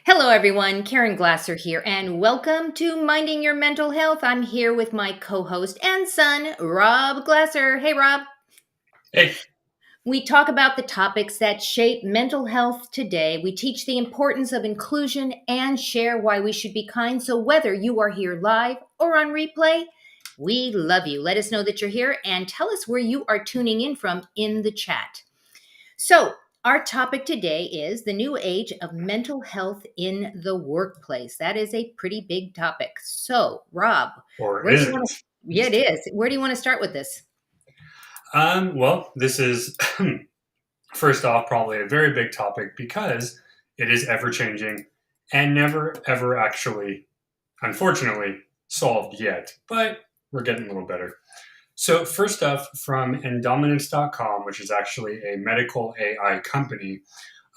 Hello, everyone. Karen Glasser here, and welcome to Minding Your Mental Health. I'm here with my co host and son, Rob Glasser. Hey, Rob. Hey, We talk about the topics that shape mental health today. We teach the importance of inclusion and share why we should be kind. So, whether you are here live or on replay, we love you. Let us know that you're here and tell us where you are tuning in from in the chat. So, our topic today is the new age of mental health in the workplace. That is a pretty big topic. So, Rob, or where do is you want to? it? Yeah, it is. Where do you want to start with this? Well, this is first off probably a very big topic because it is ever changing and never ever actually, unfortunately, solved yet. But we're getting a little better. So first off, from Indominance.com, which is actually a medical AI company,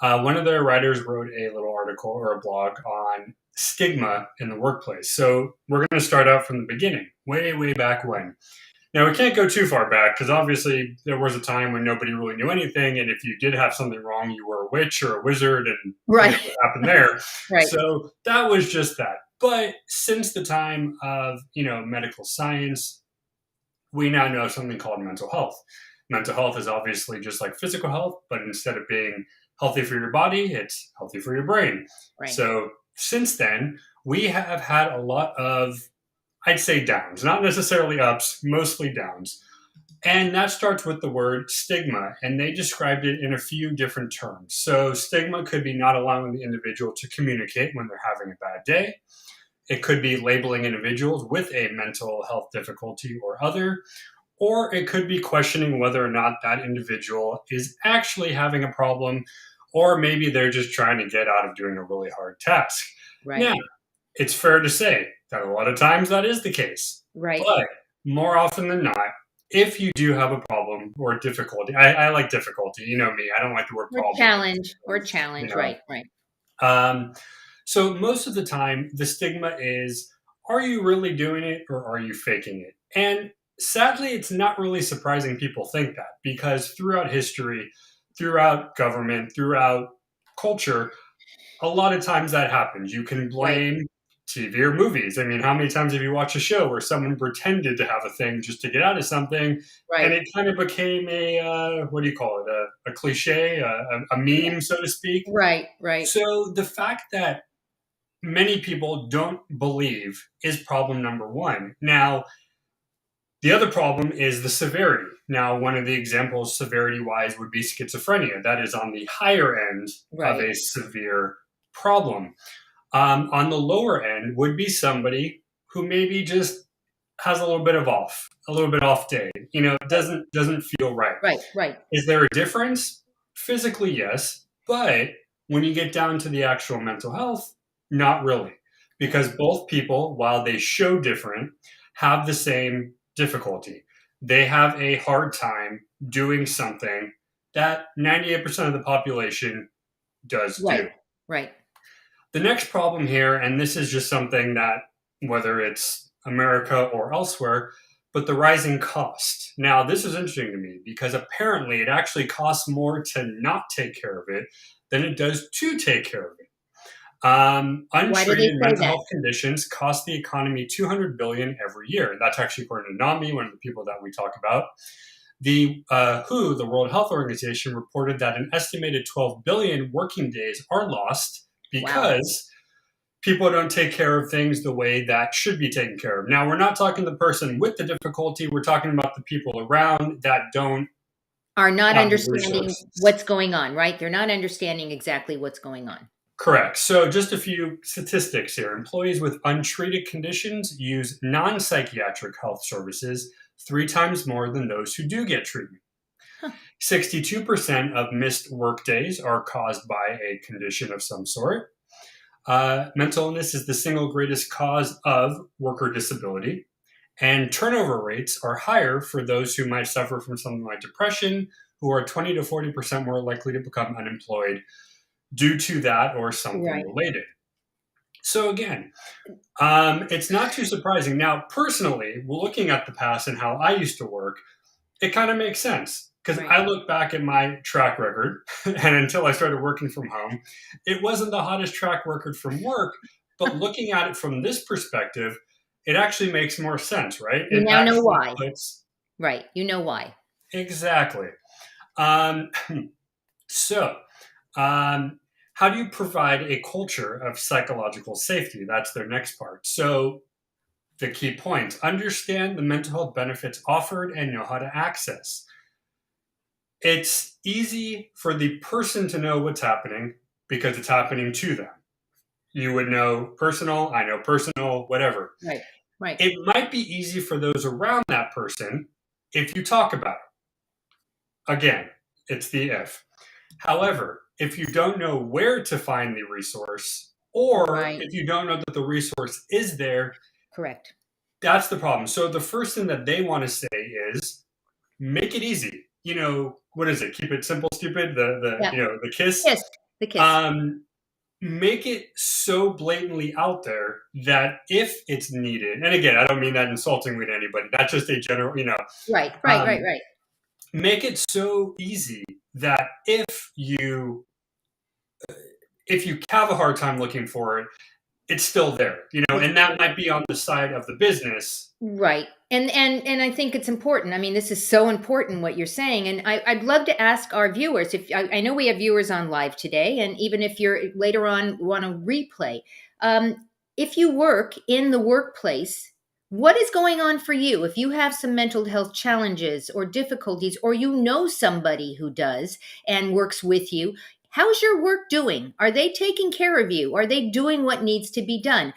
one of their writers wrote a little article or a blog on stigma in the workplace. So we're going to start out from the beginning, way back when. Now, we can't go too far back because obviously there was a time when nobody really knew anything. And if you did have something wrong, you were a witch or a wizard and Right. what happened there. Right. So that was just that. But since the time of, medical science, we now know something called mental health. Mental health is obviously just like physical health, but instead of being healthy for your body, it's healthy for your brain. Right. So since then, we have had a lot of, I'd say, downs, not necessarily ups, mostly downs. And that starts with the word stigma, and they described it in a few different terms. So, stigma could be not allowing the individual to communicate when they're having a bad day. It could be labeling individuals with a mental health difficulty or other, or it could be questioning whether or not that individual is actually having a problem, or maybe they're just trying to get out of doing a really hard task. Right. Now, it's fair to say that a lot of times that is the case. Right. But more often than not, if you do have a problem or difficulty, I like difficulty. You know me, I don't like the word problem. Challenge. You know. Right. So most of the time, the stigma is, are you really doing it or are you faking it? And sadly, it's not really surprising people think that because throughout history, throughout government, throughout culture, a lot of times that happens. You can blame TV or movies. I mean, how many times have you watched a show where someone pretended to have a thing just to get out of something, and it kind of became a what do you call it? A cliche, a meme, so to speak. Right. So the fact that many people don't believe is problem number one. Now, the other problem is the severity. Now, one of the examples severity-wise would be schizophrenia. That is on the higher end of a severe problem. On the lower end would be somebody who maybe just has a little bit off day. Doesn't feel right. Right. Is there a difference? Physically, yes, but when you get down to the actual mental health, not really, because both people, while they show different, have the same difficulty. They have a hard time doing something that 98% of the population does do. Right. The next problem here, and this is just something that, whether it's America or elsewhere, but the rising cost. Now, this is interesting to me because apparently it actually costs more to not take care of it than it does to take care of it. Untreated mental health conditions cost the economy $200 billion every year. That's actually according to NAMI, one of the people that we talk about. The WHO, the World Health Organization, reported that an estimated 12 billion working days are lost because people don't take care of things the way that should be taken care of. Now, we're not talking the person with the difficulty. We're talking about the people around that are not understanding what's going on, right? They're not understanding exactly what's going on. Correct. So just a few statistics here. Employees with untreated conditions use non-psychiatric health services 3 times more than those who do get treatment. 62% of missed work days are caused by a condition of some sort. Mental illness is the single greatest cause of worker disability. And turnover rates are higher for those who might suffer from something like depression, who are 20 to 40% more likely to become unemployed due to that or something related. So again, it's not too surprising. Now, personally, looking at the past and how I used to work, it kind of makes sense Because Right. I look back at my track record, and until I started working from home, it wasn't the hottest track record from work. But looking at it from this perspective, it actually makes more sense, right? You It now know actually why. puts Right. You know why. exactly. Um, so, um, how do you provide a culture of psychological safety? That's their next part. So, the key points: understand the mental health benefits offered and know how to access. It's easy for the person to know what's happening because it's happening to them. You would know personal, I know personal, whatever. Right. Right. It might be easy for those around that person if you talk about it. Again, it's the if. However, if you don't know where to find the resource, or Right. if you don't know that the resource is there, Correct. that's the problem. So the first thing that they want to say is make it easy. What is it? Keep it simple, stupid. Yeah. The kiss. Kiss. The kiss. Um, Make it so blatantly out there that if it's needed, and again, I don't mean that insultingly to anybody. That's just a general, Right. Right. Right. um, Right. make it so easy that if you have a hard time looking for it, it's still there, It's and that might be on the side of the business. right. And I think it's important. I mean, this is so important what you're saying. And I'd love to ask our viewers if I know we have viewers on live today, and even if you're later on want to replay, if you work in the workplace, what is going on for you? If you have some mental health challenges or difficulties, or you know somebody who does and works with you, how's your work doing? Are they taking care of you? Are they doing what needs to be done?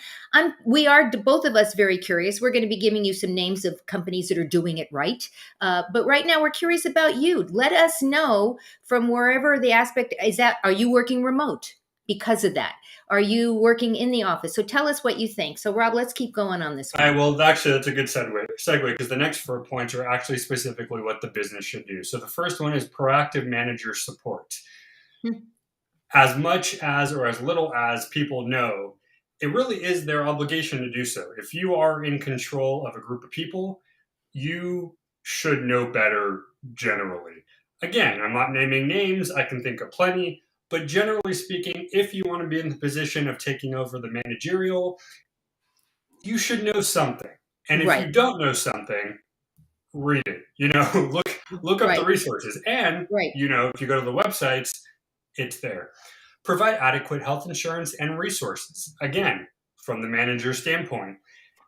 We are both of us very curious. We're going to be giving you some names of companies that are doing it right. But right now, we're curious about you. Let us know from wherever the aspect is that. Are you working remote because of that? Are you working in the office? So tell us what you think. So, Rob, let's keep going on this All right, one. well, actually, that's a good segue because the next 4 points are actually specifically what the business should do. So the first one is proactive manager support. Hmm. As much as or as little as people know, it really is their obligation to do so. If you are in control of a group of people, you should know better generally. Again, I'm not naming names, I can think of plenty, but generally speaking, if you want to be in the position of taking over the managerial, you should know something. And if Right, you don't know something, read it. Look up the right, resources. And, right. if you go to the websites, it's there. Provide adequate health insurance and resources. Again, from the manager's standpoint,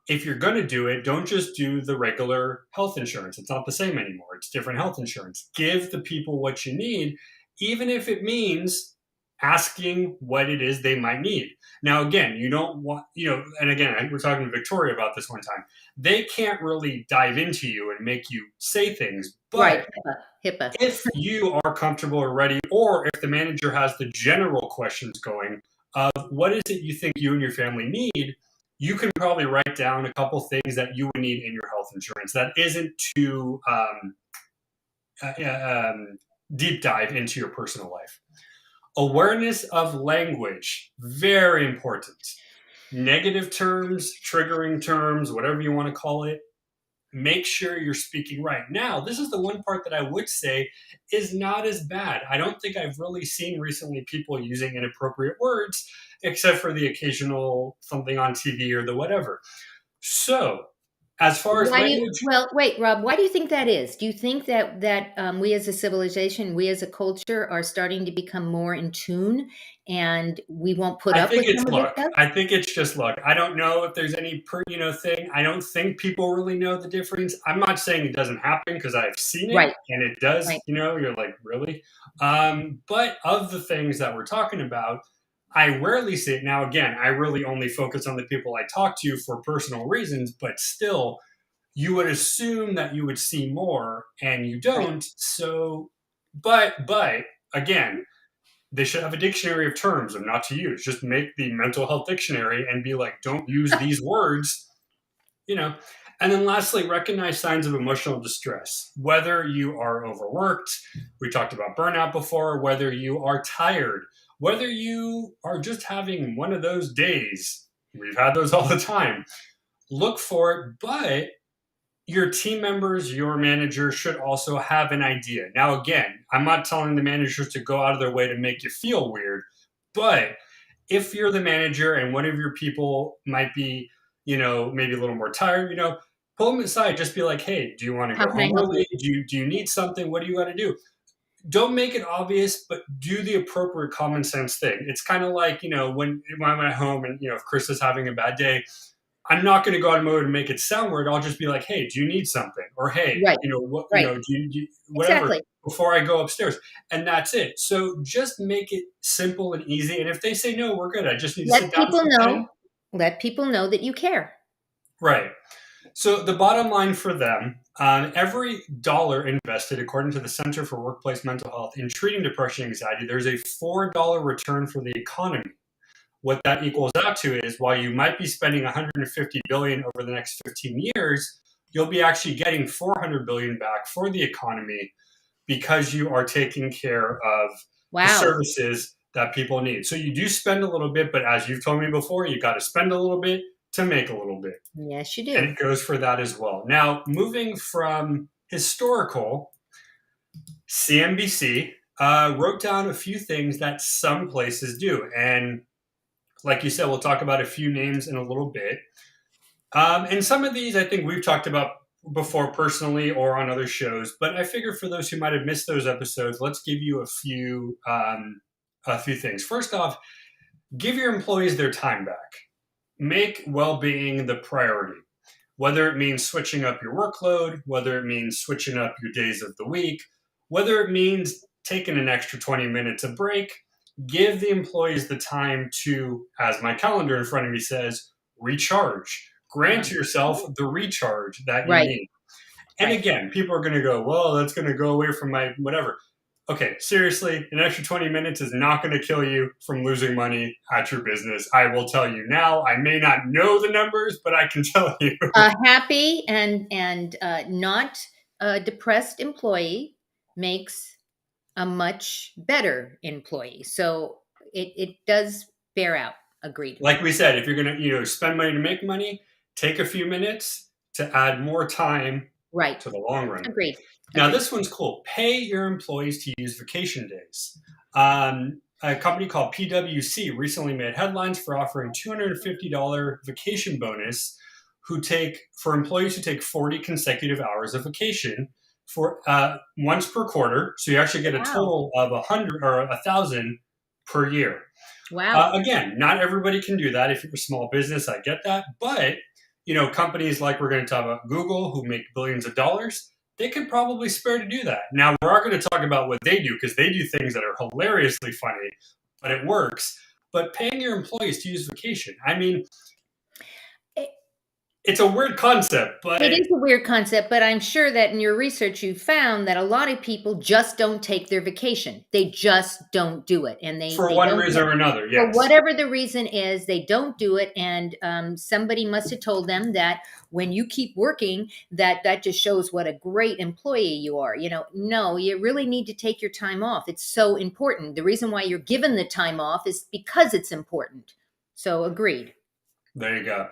if you're going to do it, don't just do the regular health insurance. It's not the same anymore. It's different health insurance. Give the people what you need, even if it means asking what it is they might need. Now, again, you don't want, and again, we're talking to Victoria about this one time. They can't really dive into you and make you say things, Right. but HIPAA. if you are comfortable or ready, or if the manager has the general questions going of what is it you think you and your family need, you can probably write down a couple things that you would need in your health insurance that isn't too uh, um, deep dive into your personal life. Awareness of language, very important. Negative terms, triggering terms, whatever you want to call it, make sure you're speaking right. Now, this is the one part that I would say is not as bad. I don't think I've really seen recently people using inappropriate words, except for the occasional something on TV or the whatever. So, as far as Why do you, language, well, wait, Rob, why do you think that is? Do you think that we as a civilization, we as a culture are starting to become more in tune and we won't put I up think with it's some of this luck. stuff? I think it's just luck. I don't know if there's any thing. I don't think people really know the difference. I'm not saying it doesn't happen because I've seen it Right, and it does. right. You're like, really? But of the things that we're talking about, I rarely see it. Now, again, I really only focus on the people I talk to for personal reasons, but still, you would assume that you would see more and you Right. don't. So, but again, they should have a dictionary of terms of not to use. Just make the mental health dictionary and be like, don't use these words, you know. And then lastly, recognize signs of emotional distress. Whether you are overworked, we talked about burnout before, whether you are tired, whether you are just having one of those days. We've had those all the time. Look for it, but your team members, your manager should also have an idea. Now, again, I'm not telling the managers to go out of their way to make you feel weird, but if you're the manager and one of your people might be, maybe a little more tired, pull them aside. Just be like, hey, do you want to How go can I home help you? early? Do you need something? What do you got to do? Don't make it obvious, but do the appropriate common sense thing. It's kind of like, when I'm at home and, if Chris is having a bad day, I'm not going to go out of mode and make it sound weird. I'll just be like, hey, do you need something? Or hey, Right, what, right. do you whatever Exactly. before I go upstairs. And that's it. So just make it simple and easy. And if they say no, we're good. I just need to Let sit down people for a minute. know. Let people know that you care. Right. So the bottom line for them, every dollar invested, according to the Center for Workplace Mental Health, in treating depression and anxiety, there's a $4 return for the economy. What that equals out to is while you might be spending 150 billion over the next 15 years, you'll be actually getting 400 billion back for the economy because you are taking care of the Wow. services that people need. So you do spend a little bit, but as you've told me before, you got to spend a little bit to make a little bit. Yes, you And do. it goes for that as well. Now, moving from historical, CNBC wrote down a few things that some places do. And like you said, we'll talk about a few names in a little bit. And some of these I think we've talked about before personally or on other shows, but I figure for those who might have missed those episodes, let's give you a few things. First off, give your employees their time back. Make well-being the priority. Whether it means switching up your workload, whether it means switching up your days of the week, whether it means taking an extra 20 minutes of break, give the employees the time to, as my calendar in front of me says, recharge. Grant yourself the recharge that you Right, need. And right. again, people are going to go, well, that's going to go away from my whatever. Okay, seriously, an extra 20 minutes is not going to kill you from losing money at your business. I will tell you now. I may not know the numbers, but I can tell you. A happy and not depressed employee makes a much better employee. So it does bear out. Agreed. Like we said, if you're going to spend money to make money, take a few minutes to add more time Right. to the long run. Agreed. Now, Agreed. this one's cool. Pay your employees to use vacation days. A company called PwC recently made headlines for offering $250 vacation bonus for employees who take 40 consecutive hours of vacation for once per quarter. So you actually get a Wow. total of 100 or 1,000 per year. Wow. Again, not everybody can do that. If you're a small business, I get that. But, companies like we're going to talk about Google who make billions of dollars, they could probably spare to do that. Now, we are going to talk about what they do because they do things that are hilariously funny, but it works. But paying your employees to use vacation, I mean, it's a weird concept, but It is a weird concept, but I'm sure that in your research you found that a lot of people just don't take their vacation. They just don't do it, and they for they one don't reason or another, for yes. whatever the reason is, they don't do it. And somebody must have told them that when you keep working, that just shows what a great employee you are. No, you really need to take your time off. It's so important. The reason why you're given the time off is because it's important. So agreed. There you go.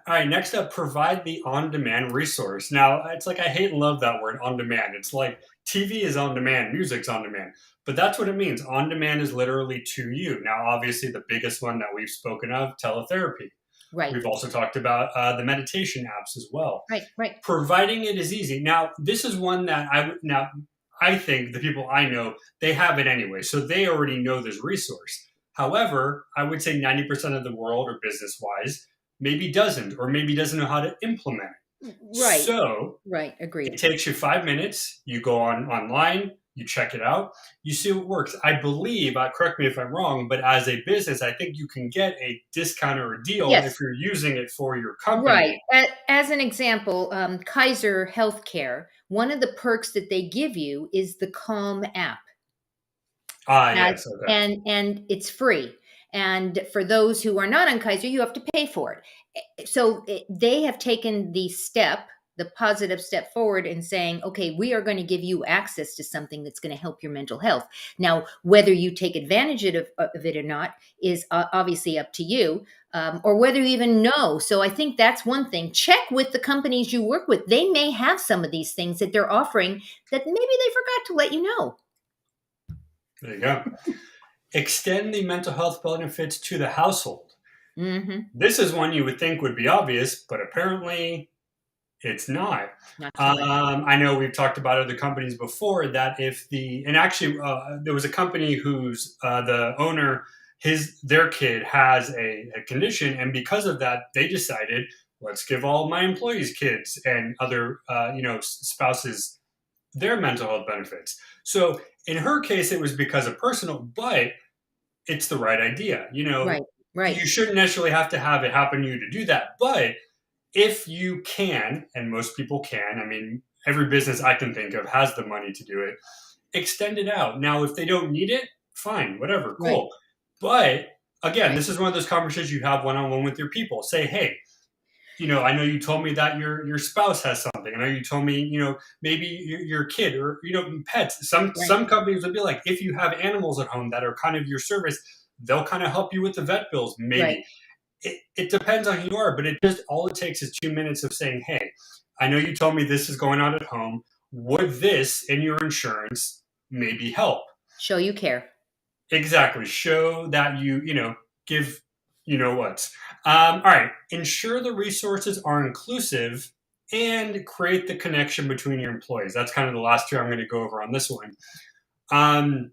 All right, next up, provide the on demand resource. Now, it's like I hate and love that word on demand. It's like TV is on demand, music's on demand, but that's what it means. On demand is literally to you. Now, obviously, the biggest one that we've spoken of, teletherapy. Right. We've also talked about the meditation apps as well. Right. Right. Providing it is easy. Now, this is one that I think the people I know, they have it anyway, so they already know this resource. However, I would say 90% of the world or business wise maybe doesn't, or maybe doesn't know how to implement it. Right. So Right. it Agreed. takes you 5 minutes. You go online, you check it out, you see what works. I believe, correct me if I'm wrong, but as a business, I think you can get a discount or a deal Yes. if you're using it for your Right. company. As an example, Kaiser Healthcare, one of the perks that they give you is the Calm app. Ah, As, yes, okay. and it's free. And for those who are not on Kaiser, you have to pay for it. So they have taken the step the positive step forward and saying, okay, we are going to give you access to something that's going to help your mental health. Now, whether you take advantage of it or not is obviously up to you, or whether you even know. So I think that's one thing. Check with the companies you work with. They may have some of these things that they're offering that maybe they forgot to let you know. There you go. Extend the mental health benefits to the household. Mm-hmm. This is one you would think would be obvious, but apparently it's not. Not so much. I know we've talked about other companies before that and actually there was a company whose the owner, their kid has a condition, and because of that, they decided, let's give all my employees' kids and other spouses their mental health benefits. So in her case, it was because of personal, but it's the right idea. Right, You right, shouldn't necessarily have to have it happen to you to do that, but if you can, and most people can, I mean, every business I can think of has the money to do it, extend it out. Now, if they don't need it, fine, whatever, right, cool. But again, right, this is one of those conversations you have one on one with your people. Say, hey, I know you told me that your spouse has something. I know you told me, maybe your kid or pets. right, Some companies would be like, if you have animals at home that are kind of your service, they'll kind of help you with the vet bills, right. maybe. It depends on who you are, but all it takes is 2 minutes of saying, hey, I know you told me this is going on at home. Would this in your insurance maybe help? Show you care. Exactly. Show that give what. All right. Ensure the resources are inclusive and create the connection between your employees. That's kind of the last two I'm going to go over on this one. Um,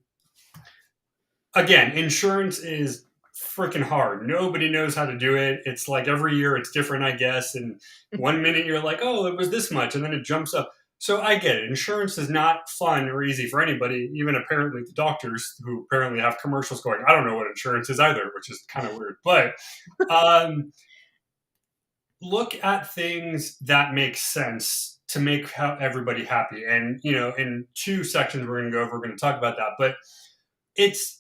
Again, insurance is freaking hard. Nobody knows how to do it. It's like every year it's different, I guess. And one minute you're like, oh, it was this much, and then it jumps up. So I get it. Insurance is not fun or easy for anybody, even apparently the doctors who apparently have commercials going. I don't know what insurance is either, which is kind of weird. But um, look at things that make sense to make everybody happy. And, in two sections we're going to go over, we're going to talk about that. But it's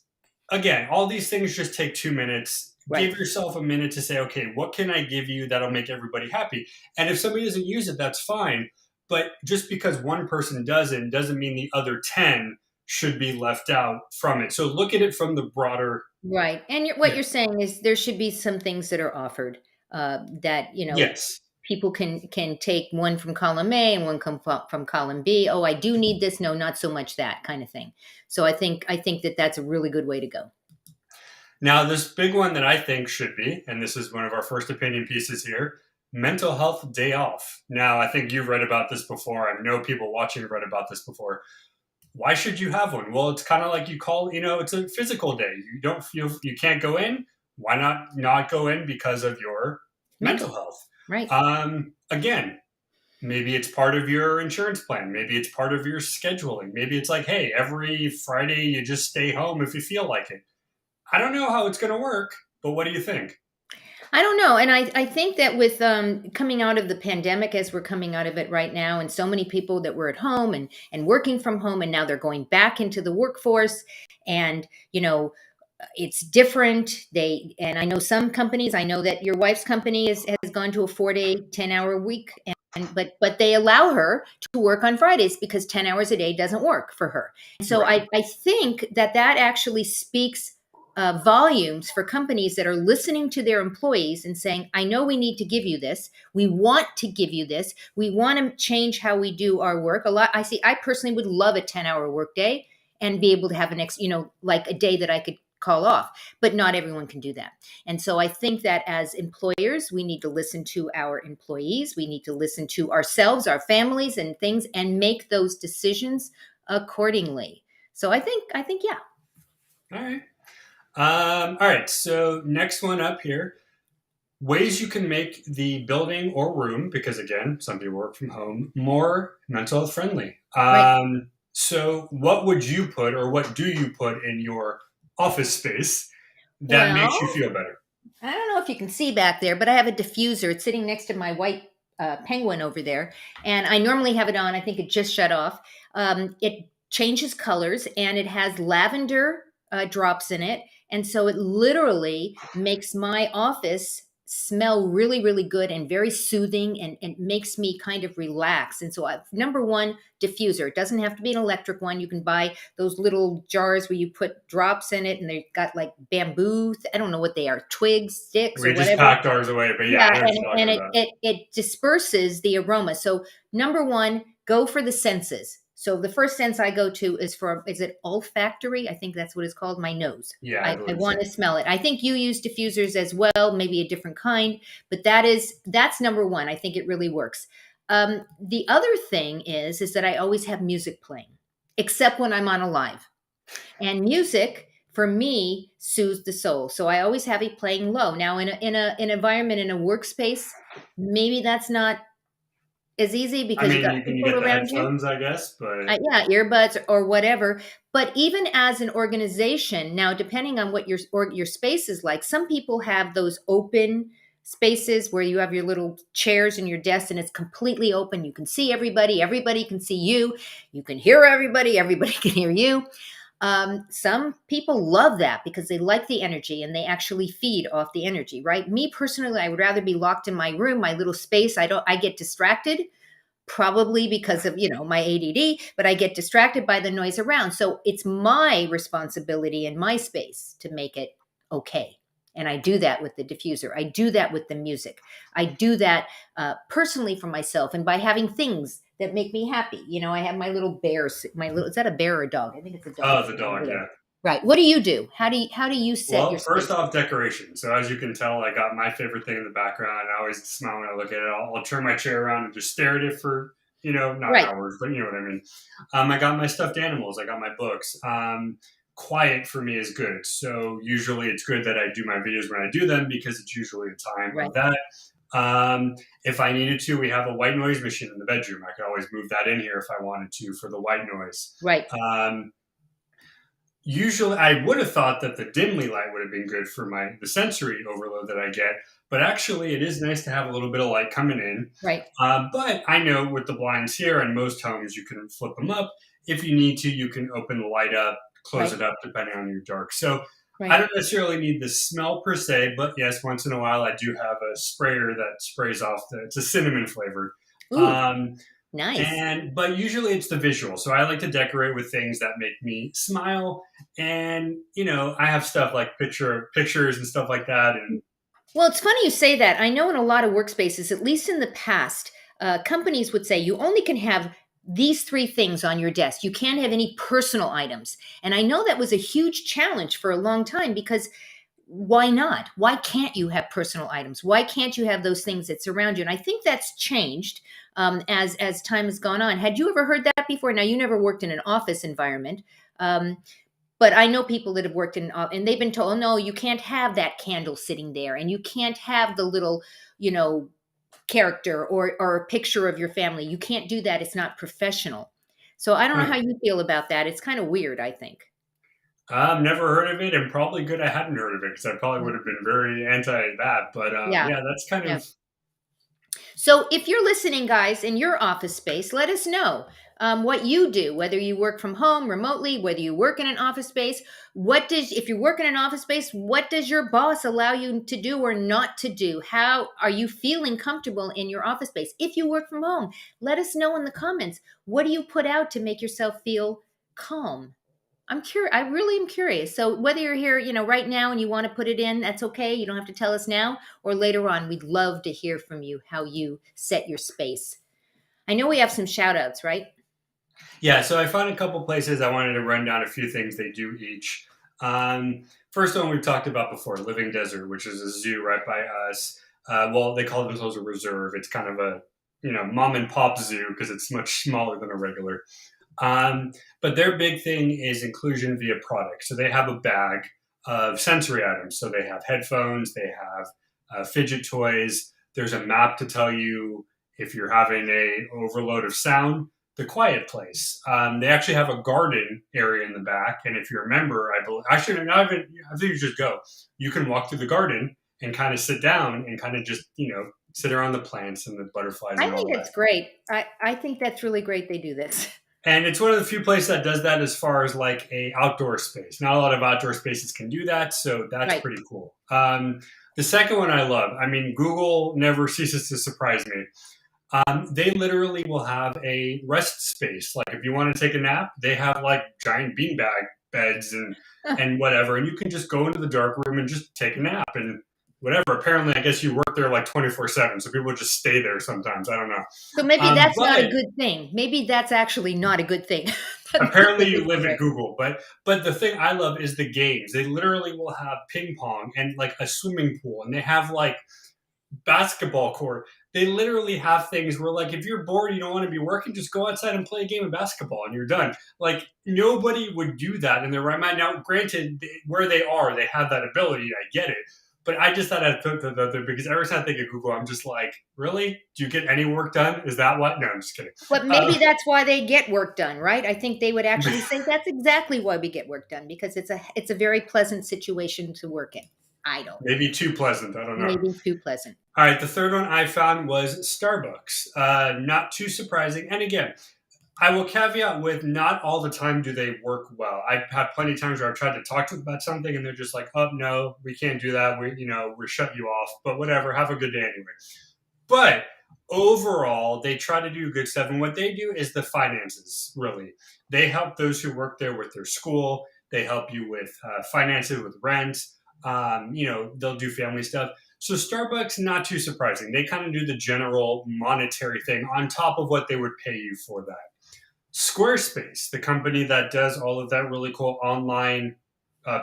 again, all these things just take 2 minutes. Right. Give yourself a minute to say, okay, what can I give you that'll make everybody happy? And if somebody doesn't use it, that's fine. But just because one person doesn't mean the other 10 should be left out from it. So look at it from the broader. Right. And what Yeah. you're saying is there should be some things that are offered, that, Yes. people can take one from column A and one from column B. Oh, I do need this. No, not so much that kind of thing. So I think that that's a really good way to go. Now, this big one that I think should be, and this is one of our first opinion pieces here, mental health day off. Now, I think you've read about this before. I know people watching have read about this before. Why should you have one? Well, it's kind of like it's a physical day. You don't feel you can't go in. Why not go in because of your mental Mental. health? Right. Again, maybe it's part of your insurance plan. Maybe it's part of your scheduling. Maybe it's like, hey, every Friday you just stay home if you feel like it. I don't know how it's going to work, but what do you think? I don't know. And I think that with coming out of the pandemic, as we're coming out of it right now, and so many people that were at home and working from home, and now they're going back into the workforce, and, it's different. And I know some companies, I know that your wife's company has gone to a 4-day, 10-hour week. But they allow her to work on Fridays because 10 hours a day doesn't work for her. So Right. I think that actually speaks volumes for companies that are listening to their employees and saying, I know we need to give you this. We want to give you this. We want to change how we do our work. I personally would love a 10-hour workday and be able to have like a day that I could call off, but not everyone can do that. And so I think that as employers, we need to listen to our employees. We need to listen to ourselves, our families and things, and make those decisions accordingly. So I think, yeah. All right. All right. So next one up here, ways you can make the building or room, because again, some people work from home, more mental health friendly. Right. So what would you put, or what do you put in your office space that makes you Well, feel better? I don't know if you can see back there, but I have a diffuser. It's sitting next to my white penguin over there. And I normally have it on. I think it just shut off. It changes colors and it has lavender drops in it. And so it literally makes my office smell really, really good and very soothing, and makes me kind of relax. And so, number one, diffuser. It doesn't have to be an electric one. You can buy those little jars where you put drops in it, and they've got like bamboo. I don't know what they are, twigs, sticks, or We just whatever. packed ours away, but yeah, Yeah, I know what you're and talking it, about. it it disperses the aroma. So number one, go for the senses. So the first sense I go to is it olfactory? I think that's what it's called. My nose. Yeah, I I believe want so. to smell it. I think you use diffusers as well, maybe a different kind, but that's number one. I think it really works. The other thing is that I always have music playing, except when I'm on a live. And music for me soothes the soul. So I always have it playing low. Now in an environment in a workspace, maybe that's not as easy I because you mean, got you people get the around you. headphones, I guess, but Yeah, earbuds or whatever. But even as an organization, now depending on what your space is like, some people have those open spaces where you have your little chairs and your desk, and it's completely open. You can see everybody. Everybody can see you. You can hear everybody. Everybody can hear you. Some people love that because they like the energy and they actually feed off the energy, right? Me personally, I would rather be locked in my room, my little space. I get distracted, probably because of, my ADD, but I get distracted by the noise around. So it's my responsibility in my space to make it okay. And I do that with the diffuser. I do that with the music. I do that personally for myself, and by having things that make me happy. I have my little bear. Is that a bear or a dog? I think it's a dog oh, the sitting over dog, there. yeah. Right. What do you do? How do you set your Well, first space? off, decoration. So as you can tell, I got my favorite thing in the background. I always smile when I look at it. I'll turn my chair around and just stare at it for not Right. hours, but you know what I mean. I got my stuffed animals. I got my books. Quiet for me is good. So usually it's good that I do my videos when I do them because it's usually a time Right. of that. If I needed to, we have a white noise machine in the bedroom. I could always move that in here if I wanted to for the white noise. Right. Um, Usually I would have thought that the dimly light would have been good for the sensory overload that I get, but actually it is nice to have a little bit of light coming in. Right. But I know with the blinds here and most homes you can flip them up. If you need to, you can open the light up, close Right. it up depending on your dark. So I Right. don't necessarily need the smell per se, but yes, once in a while I do have a sprayer that sprays off it's a cinnamon flavored. Ooh, Um, nice. but usually it's the visual. So I like to decorate with things that make me smile. And I have stuff like pictures and stuff like that. And Well, it's funny you say that. I know in a lot of workspaces, at least in the past, companies would say you only can have these three things on your desk. You can't have any personal items. And I know that was a huge challenge for a long time because why not? Why can't you have personal items? Why can't you have those things that surround you? And I think that's changed as time has gone on. Had you ever heard that before? Now, you never worked in an office environment. Um, but I know people that have worked and they've been told, oh, no, you can't have that candle sitting there, and you can't have the little, you know, character or a picture of your family. You can't do that. It's not professional. So I don't know how you feel about that. It's kind of weird, I think. I've never heard of it, and probably good I hadn't heard of it because I probably would Mm. have been very anti that. But Yeah. yeah, that's kind Yeah. of So if you're listening, guys, in your office space, let us know what you do, whether you work from home remotely, whether you work in an office space. If you work in an office space, what does your boss allow you to do or not to do? How are you feeling comfortable in your office space? If you work from home, let us know in the comments. What do you put out to make yourself feel calm? I'm curious. I really am curious. So whether you're here, right now and you want to put it in, that's okay. You don't have to tell us now or later on. We'd love to hear from you how you set your space. I know we have some shout outs, right? yeah. So I found a couple places I wanted to run down a few things they do each. First one we've talked about before, Living Desert, which is a zoo right by us. Well, they call themselves a reserve. It's kind of a mom and pop zoo because it's much smaller than a regular. But their big thing is inclusion via product. So they have a bag of sensory items. So they have headphones, they have fidget toys. There's a map to tell you if you're having a overload of sound, the quiet place. They actually have a garden area in the back, and if you remember, I believe actually not even. I think you just go. You can walk through the garden and kind of sit down and kind of just sit around the plants and the butterflies I and think all that. that's great. I think that's really great they do this. And it's one of the few places that does that as far as like a outdoor space. Not a lot of outdoor spaces can do that, so that's Right. pretty cool. The second one I love. I mean, Google never ceases to surprise me. They literally will have a rest space. Like if you want to take a nap, they have like giant beanbag beds and whatever, and you can just go into the dark room and just take a nap and whatever. Apparently, I guess you work there like 24/7, so people just stay there sometimes. I don't know, So maybe that's not a but good thing. Maybe that's actually not a good thing. That apparently people you live live at there. Google. But the thing I love is the games. They literally will have ping pong and like a swimming pool, and they have like basketball court. They literally have things where, like, if you're bored, you don't want to be working, just go outside and play a game of basketball, and you're done. Like, nobody would do that in their right mind. Now, granted, where they are, they have that ability. I get it, but I just thought I'd put that out there because every time I think of Google, I'm just like, really? Do you get any work done? Is that what? No, I'm just kidding. But maybe that's why they get work done, right? I think they would actually say that's exactly why we get work done because it's a very pleasant situation to work in. I don't know. Maybe too pleasant. I don't know. Maybe too pleasant. All right, the third one I found was Starbucks. Not too surprising. And again, I will caveat with not all the time do they work well. I've had plenty of times where I've tried to talk to them about something and they're just like, "Oh no, we can't do that. We're shut you off." But whatever, have a good day anyway. But overall, they try to do good stuff. And what they do is the finances, really. They help those who work there with their school. They help you with finances, with rent. They'll do family stuff. So Starbucks, not too surprising. They kind of do the general monetary thing on top of what they would pay you for that. Squarespace, the company that does all of that really cool online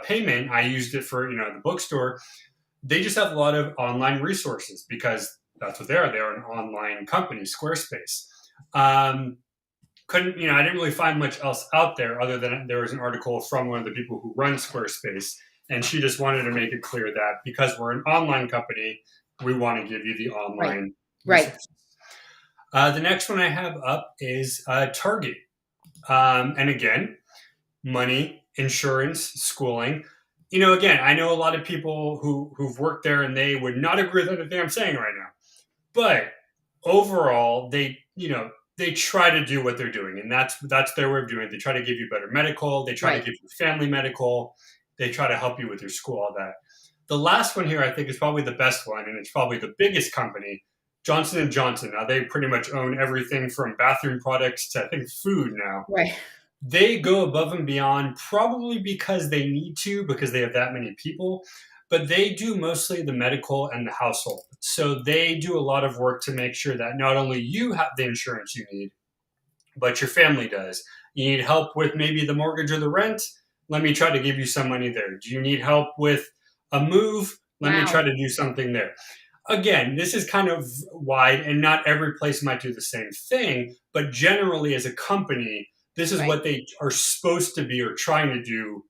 payment, I used it for the bookstore. They just have a lot of online resources because that's what they are. They are an online company, Squarespace. Um, I didn't really find much else out there other than there was an article from one of the people who run Squarespace, and she just wanted to make it clear that because we're an online company, we want to give you the Right. online Right. resources. The next one I have up is Target. And again, money, insurance, schooling. Again, I know a lot of people who've worked there and they would not agree with anything I'm saying right now. But overall, they try to do what they're doing, and that's their way of doing it. They try to give you better medical. They try to Right. give you family medical. They try to help you with your school, all that. The last one here, I think, is probably the best one, and it's probably the biggest company, Johnson and Johnson. Now they pretty much own everything from bathroom products to I think food now. Right. They go above and beyond, probably because they need to, because they have that many people, but they do mostly the medical and the household. So they do a lot of work to make sure that not only you have the insurance you need, but your family does. You need help with maybe the mortgage or the rent? Let me try to give you some money there. Do you need help with a move? Let me try Wow. to do something there. Again, this is kind of wide, and not every place might do the same thing, but generally, as a company, this is Right. what they are supposed to be or trying to do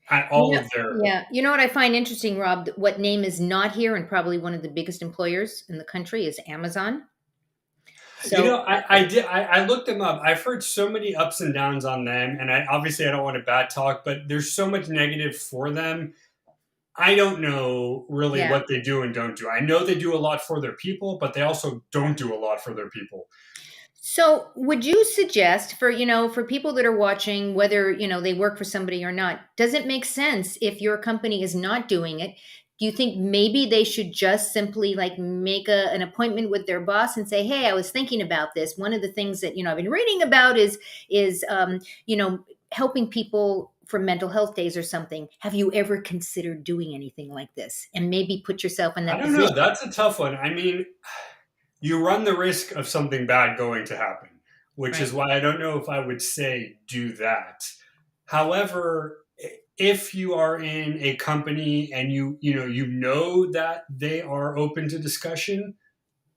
at You all know, of their. yeah. You know what I find interesting, Rob? What name is not here and probably one of the biggest employers in the country is Amazon. So I looked them up. I've heard so many ups and downs on them, and I don't want to bad talk, but there's so much negative for them. I don't know really yeah. what they do and don't do. I know they do a lot for their people, but they also don't do a lot for their people. So, would you suggest for people that are watching, whether they work for somebody or not, does it make sense if your company is not doing it? Do you think maybe they should just simply like make an appointment with their boss and say, "Hey, I was thinking about this. One of the things that I've been reading about is helping people for mental health days or something. Have you ever considered doing anything like this?" And maybe put yourself in I that don't know. position. That's a tough one. I mean, you run the risk of something bad going to happen, which is Right. why I don't know if I would say do that. However, if you are in a company and you know that they are open to discussion,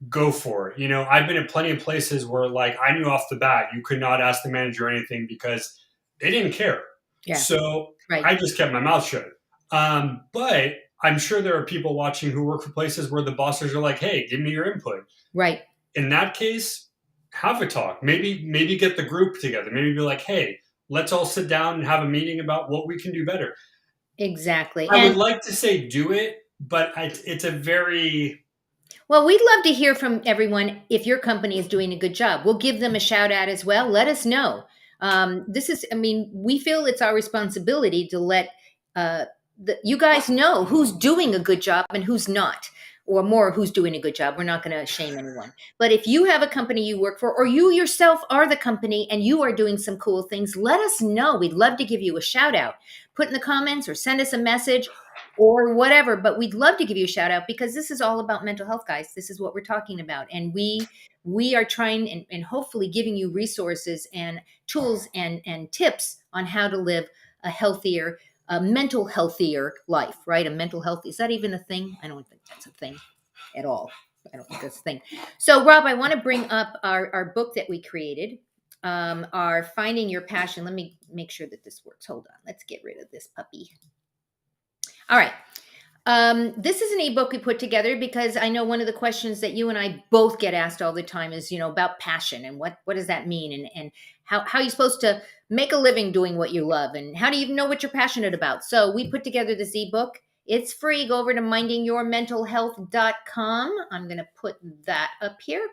go for it. I've been in plenty of places where like I knew off the bat you could not ask the manager anything because they didn't care. Yeah. So Right. I just kept my mouth shut. But I'm sure there are people watching who work for places where the bosses are like, "Hey, give me your input." Right. In that case, have a talk. Maybe get the group together. Maybe be like, "Hey, let's all sit down and have a meeting about what we can do better." Exactly. I would And like to say do it, but it's a very. well, we'd love to hear from everyone if your company is doing a good job. We'll give them a shout out as well. Let us know. This is, I mean, we feel it's our responsibility to let you guys know who's doing a good job and who's not, or more, who's doing a good job. We're not going to shame anyone. But if you have a company you work for, or you yourself are the company and you are doing some cool things, let us know. We'd love to give you a shout out. Put in the comments or send us a message or whatever. But we'd love to give you a shout out because this is all about mental health, guys. This is what we're talking about. And we are trying and hopefully giving you resources and tools and tips on how to live a healthier, a mental healthier life, right? A mental health, is that even a thing? I don't think that's a thing at all. I don't think that's a thing. So, Rob, I want to bring up our book that we created, our Finding Your Passion. Let me make sure that this works. Hold on. Let's get rid of this puppy. All right. This is an ebook we put together because I know one of the questions that you and I both get asked all the time is, about passion and what does that mean, and how you're supposed to make a living doing what you love, and how do you even know what you're passionate about. So we put together this ebook. It's free. Go over to mindingyourmentalhealth.com. I'm going to put that up here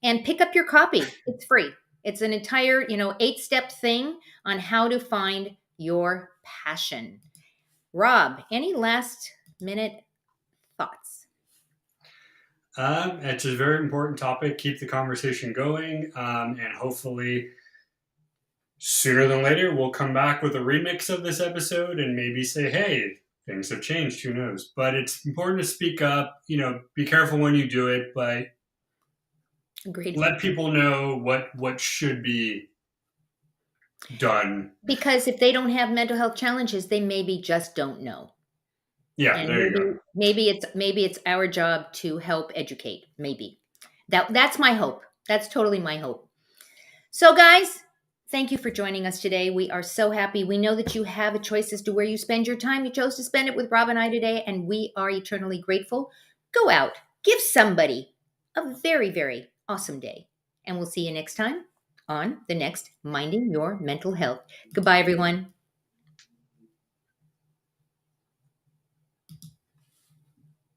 and pick up your copy. It's free. It's an entire, 8-step thing on how to find your passion. Rob, any last minute thoughts? It's a very important topic. Keep the conversation going, and hopefully, sooner than later, we'll come back with a remix of this episode and maybe say, "Hey, things have changed." Who knows? But it's important to speak up. Be careful when you do it, but Agreed. let people know what should be done. Because if they don't have mental health challenges, they maybe just don't know. Yeah, And there you go. maybe it's our job to help educate. Maybe that's my hope. That's totally my hope. So, guys, thank you for joining us today. We are so happy. We know that you have a choice as to where you spend your time. You chose to spend it with Rob and I today, and we are eternally grateful. Go out, give somebody a very, very awesome day, and we'll see you next time on the next Minding Your Mental Health. Goodbye, everyone.